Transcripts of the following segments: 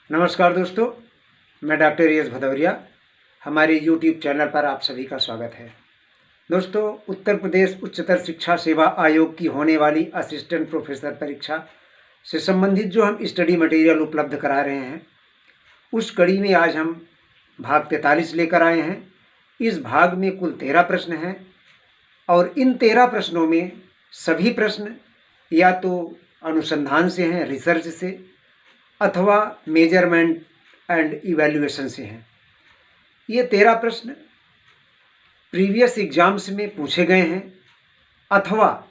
नमस्कार दोस्तों, मैं डॉक्टर एस भदौरिया। हमारे यूट्यूब चैनल पर आप सभी का स्वागत है। दोस्तों, उत्तर प्रदेश उच्चतर शिक्षा सेवा आयोग की होने वाली असिस्टेंट प्रोफेसर परीक्षा से संबंधित जो हम स्टडी मटेरियल उपलब्ध करा रहे हैं, उस कड़ी में आज हम भाग 43 लेकर आए हैं। इस भाग में कुल 13 प्रश्न हैं और इन 13 प्रश्नों में सभी प्रश्न या तो अनुसंधान से हैं, रिसर्च से, अथवा मेजरमेंट एंड इवैल्यूएशन से हैं। ये 13 प्रश्न प्रीवियस एग्जाम्स में पूछे गए हैं अथवा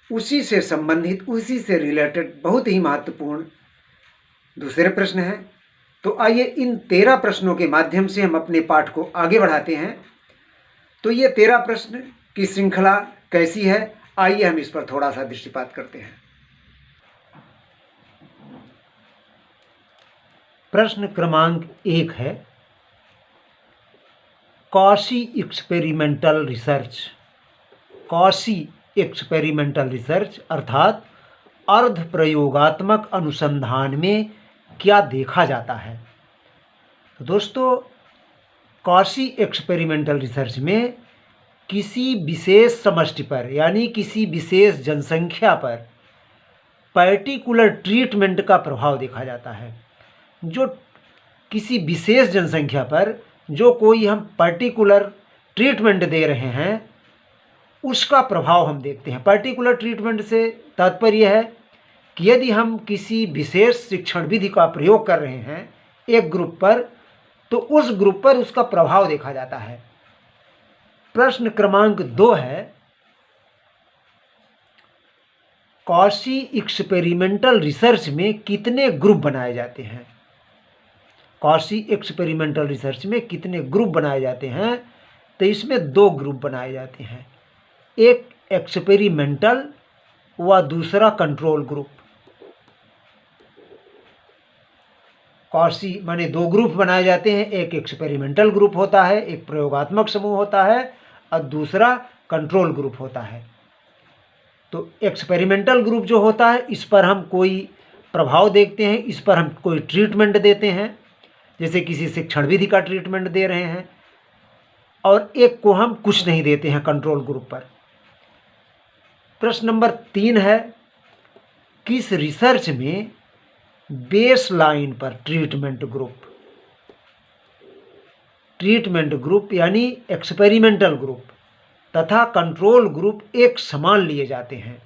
उसी से संबंधित, उसी से रिलेटेड बहुत ही महत्वपूर्ण दूसरे प्रश्न हैं। तो आइए इन 13 प्रश्नों के माध्यम से हम अपने पाठ को आगे बढ़ाते हैं। तो ये 13 प्रश्न की श्रृंखला कैसी है, आइए हम इस पर थोड़ा सा दृष्टिपात करते हैं। प्रश्न क्रमांक 1 है, Cauchy experimental research. Cauchy experimental research अर्थात अर्ध प्रयोगात्मक अनुसंधान में क्या देखा जाता है। दोस्तों, कॉशी एक्सपेरिमेंटल रिसर्च में किसी विशेष समष्टि पर यानी किसी विशेष जनसंख्या पर पर्टिकुलर ट्रीटमेंट का प्रभाव देखा जाता है। जो किसी विशेष जनसंख्या पर जो कोई हम पर्टिकुलर ट्रीटमेंट दे रहे हैं, उसका प्रभाव हम देखते हैं। पर्टिकुलर ट्रीटमेंट से तात्पर्य है कि यदि हम किसी विशेष शिक्षण विधि का प्रयोग कर रहे हैं एक ग्रुप पर, तो उस ग्रुप पर उसका प्रभाव देखा जाता है। प्रश्न क्रमांक 2 है, कॉशी एक्सपेरिमेंटल रिसर्च में कितने ग्रुप बनाए जाते हैं। कॉशी एक्सपेरिमेंटल रिसर्च में कितने ग्रुप बनाए जाते हैं? तो इसमें 2 ग्रुप बनाए जाते हैं, एक एक्सपेरिमेंटल व दूसरा कंट्रोल ग्रुप। कॉशी माने 2 ग्रुप बनाए जाते हैं, एक एक्सपेरिमेंटल ग्रुप होता है, एक प्रयोगात्मक समूह होता है, और दूसरा कंट्रोल ग्रुप होता है। तो एक्सपेरिमेंटल ग्रुप जो होता है, इस पर हम कोई प्रभाव देखते हैं, इस पर हम कोई ट्रीटमेंट देते हैं, जैसे किसी शिक्षण विधि का ट्रीटमेंट दे रहे हैं, और एक को हम कुछ नहीं देते हैं, कंट्रोल ग्रुप पर। प्रश्न नंबर 3 है, किस रिसर्च में बेस लाइन पर ट्रीटमेंट ग्रुप यानी एक्सपेरिमेंटल ग्रुप तथा कंट्रोल ग्रुप एक समान लिए जाते हैं।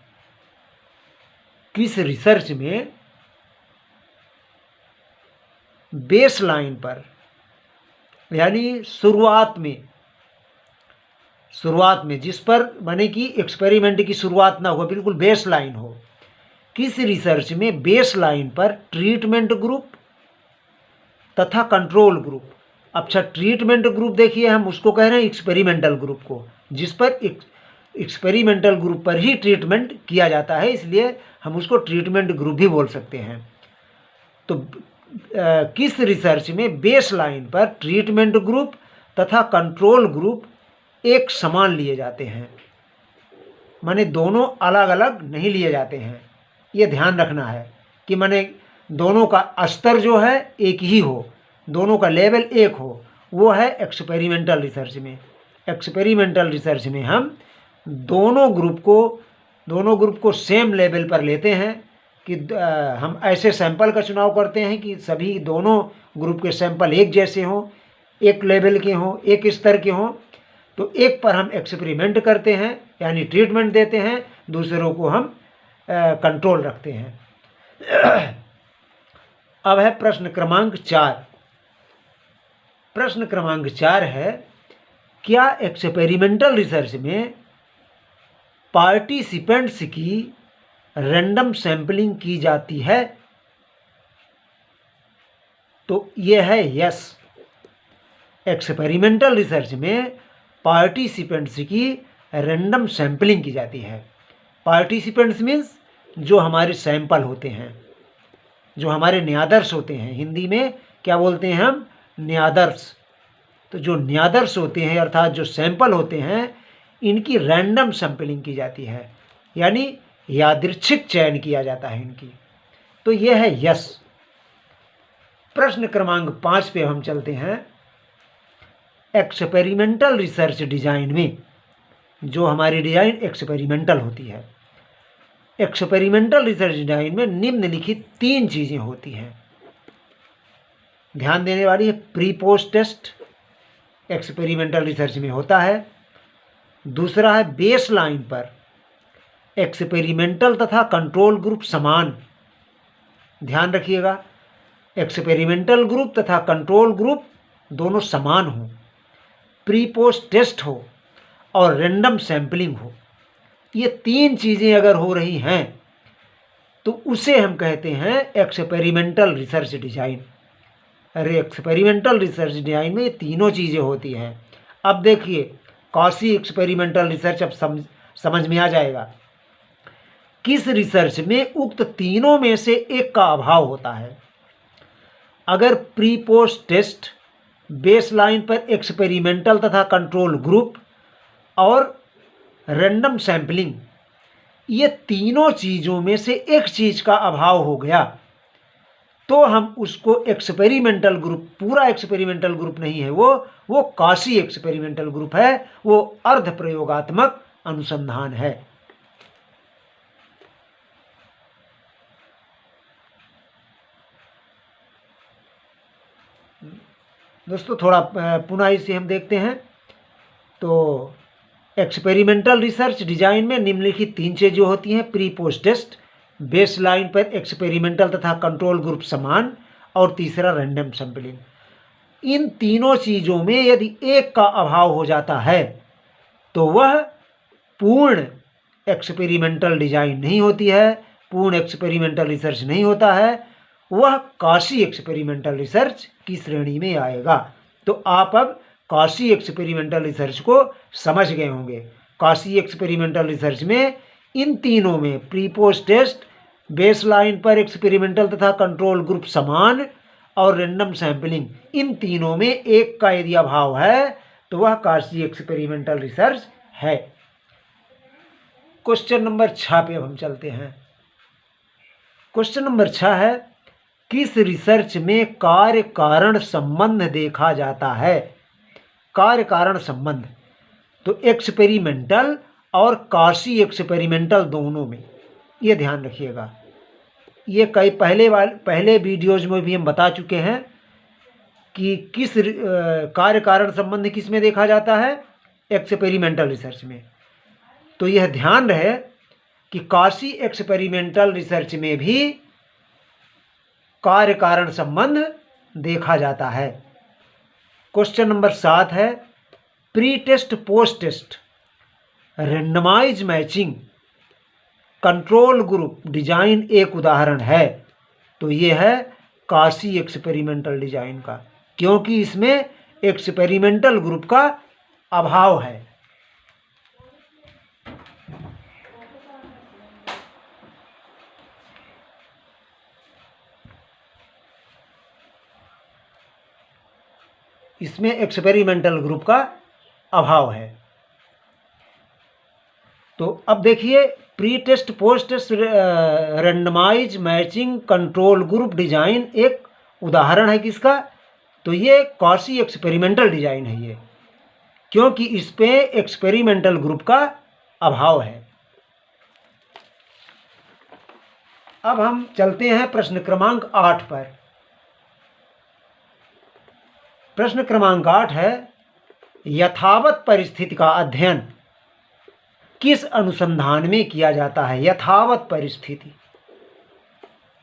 किस रिसर्च में बेस लाइन पर यानी शुरुआत में जिस पर माने कि एक्सपेरिमेंट की शुरुआत ना हो, बिल्कुल बेस लाइन हो, किस रिसर्च में बेस लाइन पर ट्रीटमेंट ग्रुप तथा कंट्रोल ग्रुप। अच्छा, ट्रीटमेंट ग्रुप देखिए, हम उसको कह रहे हैं एक्सपेरिमेंटल ग्रुप को, जिस पर एक्सपेरिमेंटल ग्रुप पर ही ट्रीटमेंट किया जाता है, इसलिए हम उसको ट्रीटमेंट ग्रुप भी बोल सकते हैं। तो किस रिसर्च में बेस लाइन पर ट्रीटमेंट ग्रुप तथा कंट्रोल ग्रुप एक समान लिए जाते हैं, माने दोनों अलग अलग नहीं लिए जाते हैं। ये ध्यान रखना है कि माने दोनों का स्तर जो है एक ही हो, दोनों का लेवल एक हो, वो है एक्सपेरिमेंटल रिसर्च में। एक्सपेरिमेंटल रिसर्च में हम दोनों ग्रुप को सेम लेवल पर लेते हैं कि हम ऐसे सैंपल का चुनाव करते हैं कि सभी दोनों ग्रुप के सैंपल एक जैसे हों, एक लेवल के हों, एक स्तर के हों। तो एक पर हम एक्सपेरिमेंट करते हैं यानी ट्रीटमेंट देते हैं, दूसरों को हम कंट्रोल रखते हैं। अब है प्रश्न क्रमांक 4। प्रश्न क्रमांक 4 है, क्या एक्सपेरिमेंटल रिसर्च में पार्टिसिपेंट्स की रैंडम सैंपलिंग की जाती है? तो यह है यस। एक्सपेरिमेंटल रिसर्च में पार्टिसिपेंट्स की रैंडम सैंपलिंग की जाती है। पार्टिसिपेंट्स मीन्स जो हमारे सैंपल होते हैं, जो हमारे न्यादर्श होते हैं। हिंदी में क्या बोलते हैं हम? न्यादर्श। तो जो न्यादर्श होते हैं अर्थात जो सैंपल होते हैं, इनकी रैंडम सैंपलिंग की जाती है, यानी यादृच्छिक चयन किया जाता है इनकी। तो यह है यस। प्रश्न क्रमांक 5 पे हम चलते हैं। एक्सपेरिमेंटल रिसर्च डिजाइन में जो हमारी डिजाइन एक्सपेरिमेंटल होती है, एक्सपेरिमेंटल रिसर्च डिजाइन में निम्नलिखित 3 चीजें होती हैं, ध्यान देने वाली है। Pre post test experimental research में होता है। दूसरा है बेस लाइन पर एक्सपेरिमेंटल तथा कंट्रोल ग्रुप समान, ध्यान रखिएगा, एक्सपेरिमेंटल ग्रुप तथा कंट्रोल ग्रुप दोनों समान हो, प्री पोस्ट टेस्ट हो और रैंडम सैंपलिंग हो। ये 3 चीज़ें अगर हो रही हैं तो उसे हम कहते हैं एक्सपेरिमेंटल रिसर्च डिजाइन। अरे एक्सपेरिमेंटल रिसर्च डिजाइन में ये तीनों चीज़ें होती हैं। अब देखिए कॉशी एक्सपेरिमेंटल रिसर्च, अब समझ में आ जाएगा। किस रिसर्च में उक्त तीनों में से एक का अभाव होता है। अगर प्री पोस्ट टेस्ट, बेसलाइन पर एक्सपेरिमेंटल तथा कंट्रोल ग्रुप और रैंडम सैंपलिंग, ये तीनों चीज़ों में से एक चीज़ का अभाव हो गया तो हम उसको एक्सपेरिमेंटल ग्रुप, पूरा एक्सपेरिमेंटल ग्रुप नहीं है वो कॉशी एक्सपेरिमेंटल ग्रुप है, वो अर्ध प्रयोगात्मक अनुसंधान है। दोस्तों थोड़ा पुनः इसे हम देखते हैं। तो एक्सपेरिमेंटल रिसर्च डिजाइन में निम्नलिखित 3 चीजें होती हैं। Pre post test, baseline पर एक्सपेरिमेंटल तथा कंट्रोल ग्रुप समान और तीसरा रैंडम सैंपलिंग। इन तीनों चीज़ों में यदि एक का अभाव हो जाता है तो वह पूर्ण एक्सपेरिमेंटल डिजाइन नहीं होती है, पूर्ण एक्सपेरिमेंटल रिसर्च नहीं होता है, वह कॉशी एक्सपेरिमेंटल रिसर्च की श्रेणी में आएगा। तो आप अब कॉशी एक्सपेरिमेंटल रिसर्च को समझ गए होंगे। कॉशी एक्सपेरिमेंटल रिसर्च में इन तीनों में pre post test, baseline पर एक्सपेरिमेंटल तथा कंट्रोल ग्रुप समान और रैंडम सैंपलिंग, इन तीनों में एक का यदि अभाव है तो वह कॉशी एक्सपेरिमेंटल रिसर्च है। क्वेश्चन नंबर 6 पे अब हम चलते हैं। क्वेश्चन नंबर 6 है, किस रिसर्च में कार्य कारण संबंध देखा जाता है। कार्य कारण संबंध तो एक्सपेरिमेंटल और कॉशी एक्सपेरिमेंटल दोनों में, ये ध्यान रखिएगा। ये कई पहले वीडियोज में भी हम बता चुके हैं कि किस कार्य कारण संबंध किस में देखा जाता है, एक्सपेरिमेंटल रिसर्च में। तो यह ध्यान रहे कि कॉशी एक्सपेरिमेंटल रिसर्च में भी कार्य कारण संबंध देखा जाता है। क्वेश्चन नंबर 7 है, pre test post test randomize matching control group design एक उदाहरण है। तो ये है कॉशी एक्सपेरिमेंटल डिजाइन का, क्योंकि इसमें एक्सपेरिमेंटल ग्रुप का अभाव है। इसमें एक्सपेरिमेंटल ग्रुप का अभाव है। तो अब देखिए pre test post test randomize matching control group design एक उदाहरण है किसका, तो ये कॉशी एक्सपेरिमेंटल डिजाइन है ये, क्योंकि इस पे एक्सपेरिमेंटल ग्रुप का अभाव है। अब हम चलते हैं प्रश्न क्रमांक 8 पर। प्रश्न क्रमांक 8 है, यथावत परिस्थिति का अध्ययन किस अनुसंधान में किया जाता है। यथावत परिस्थिति,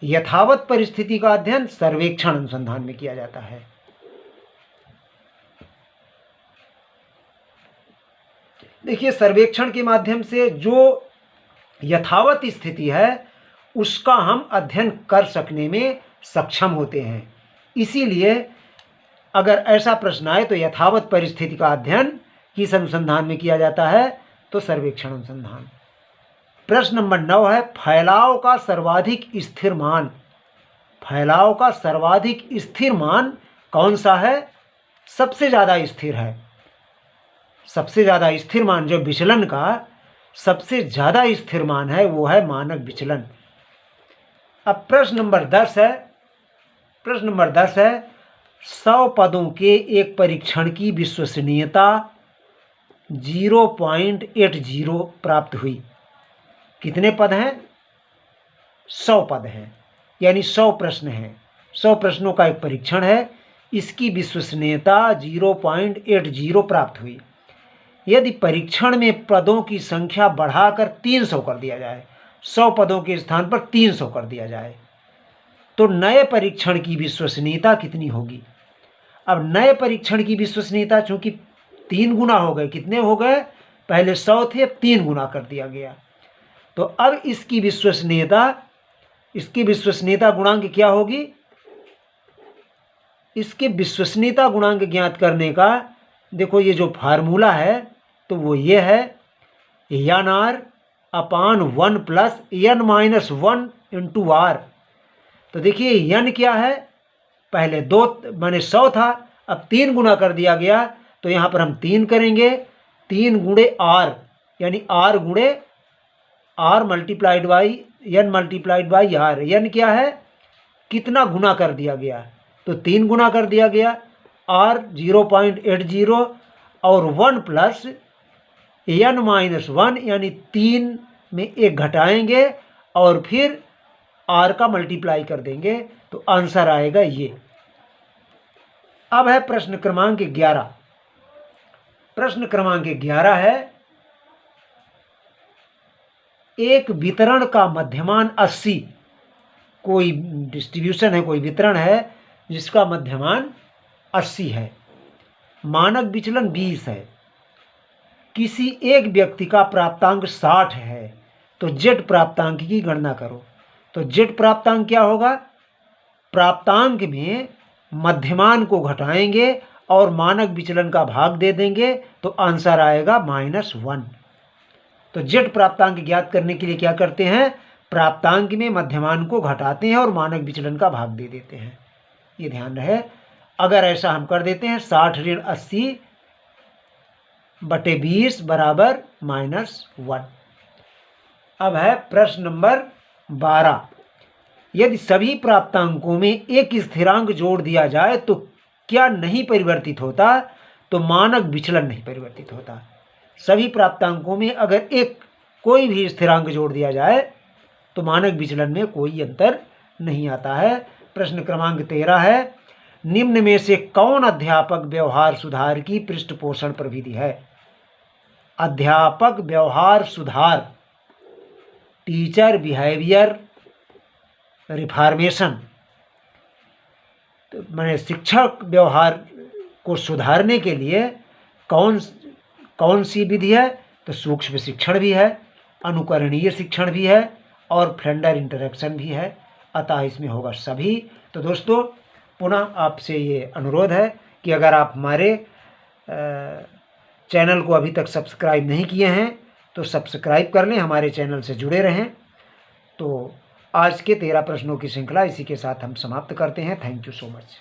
यथावत परिस्थिति का अध्ययन सर्वेक्षण अनुसंधान में किया जाता है। देखिए सर्वेक्षण के माध्यम से जो यथावत स्थिति है उसका हम अध्ययन कर सकने में सक्षम होते हैं। इसीलिए अगर ऐसा प्रश्न आए तो यथावत परिस्थिति का अध्ययन किस अनुसंधान में किया जाता है, तो सर्वेक्षण अनुसंधान। प्रश्न नंबर 9 है, फैलाव का सर्वाधिक स्थिर मान। फैलाव का सर्वाधिक स्थिर मान कौन सा है, सबसे ज़्यादा स्थिर है। सबसे ज़्यादा स्थिर मान जो विचलन का सबसे ज़्यादा स्थिर मान है वो है मानक विचलन। अब प्रश्न नंबर 10 है, प्रश्न नंबर 10 है 100 पदों के एक परीक्षण की विश्वसनीयता 0.80 प्राप्त हुई। कितने पद हैं? 100 पद हैं, यानी 100 प्रश्न हैं। 100 प्रश्नों का एक परीक्षण है, इसकी विश्वसनीयता 0.80 प्राप्त हुई। यदि परीक्षण में पदों की संख्या बढ़ाकर 300 कर दिया जाए, 100 पदों के स्थान पर 300 कर दिया जाए, तो नए परीक्षण की विश्वसनीयता कितनी होगी? अब नए परीक्षण की विश्वसनीयता चूंकि 3 गुना हो गए, कितने हो गए? पहले 100 थे, अब 3 गुना कर दिया गया। तो अब इसकी विश्वसनीयता गुणांक क्या होगी? इसके विश्वसनीयता गुणांक ज्ञात करने का देखो ये जो फार्मूला है तो वो ये है n/1 plus n-1 into are. तो देखिए n क्या है? पहले 2 माने 100 था, अब 3 गुना कर दिया गया, तो यहाँ पर हम 3 करेंगे, 3 गुणे r, यानी r गुणे r multiplied by n multiplied by r। n क्या है? कितना गुना कर दिया गया? तो 3 गुना कर दिया गया। r 0.80 और 1 प्लस n-1 यानी 3 में 1 घटाएंगे और फिर r का मल्टीप्लाई कर देंगे, तो आंसर आएगा ये। अब है प्रश्न क्रमांक 11। प्रश्न क्रमांक 11 है एक वितरण का मध्यमान 80, कोई डिस्ट्रीब्यूशन है, कोई वितरण है जिसका मध्यमान 80 है, मानक विचलन 20 है, किसी एक व्यक्ति का प्राप्तांक 60 है, तो जेड प्राप्तांक की गणना करो। तो जेड प्राप्तांक क्या होगा? प्राप्तांक में मध्यमान को घटाएंगे और मानक विचलन का भाग दे देंगे, तो आंसर आएगा -1। तो जेड प्राप्तांक ज्ञात करने के लिए क्या करते हैं? प्राप्तांक में मध्यमान को घटाते हैं और मानक विचलन का भाग दे देते हैं। ये ध्यान रहे। अगर ऐसा हम कर देते हैं 60 ऋण 80 बटे 20 बराबर -1। अब है प्रश्न नंबर 12। यदि सभी प्राप्तांकों में एक स्थिरांक जोड़ दिया जाए तो क्या नहीं परिवर्तित होता? तो मानक विचलन नहीं परिवर्तित होता। सभी प्राप्तांकों में अगर कोई भी स्थिरांक जोड़ दिया जाए तो मानक विचलन में कोई अंतर नहीं आता है। प्रश्न क्रमांक 13 है निम्न में से कौन अध्यापक व्यवहार सुधार की पृष्ठपोषण प्रविधि है? अध्यापक व्यवहार सुधार, टीचर बिहेवियर रिफॉर्मेशन, तो मैंने शिक्षक व्यवहार को सुधारने के लिए कौन सी विधि है? तो सूक्ष्म शिक्षण भी है, अनुकरणीय शिक्षण भी है और फ्रेंडर इंटरेक्शन भी है, अतः इसमें होगा सभी। तो दोस्तों पुनः आपसे ये अनुरोध है कि अगर आप हमारे चैनल को अभी तक सब्सक्राइब नहीं किए हैं तो सब्सक्राइब कर लें, हमारे चैनल से जुड़े रहें। तो आज के 13 प्रश्नों की श्रृंखला इसी के साथ हम समाप्त करते हैं। Thank you so much.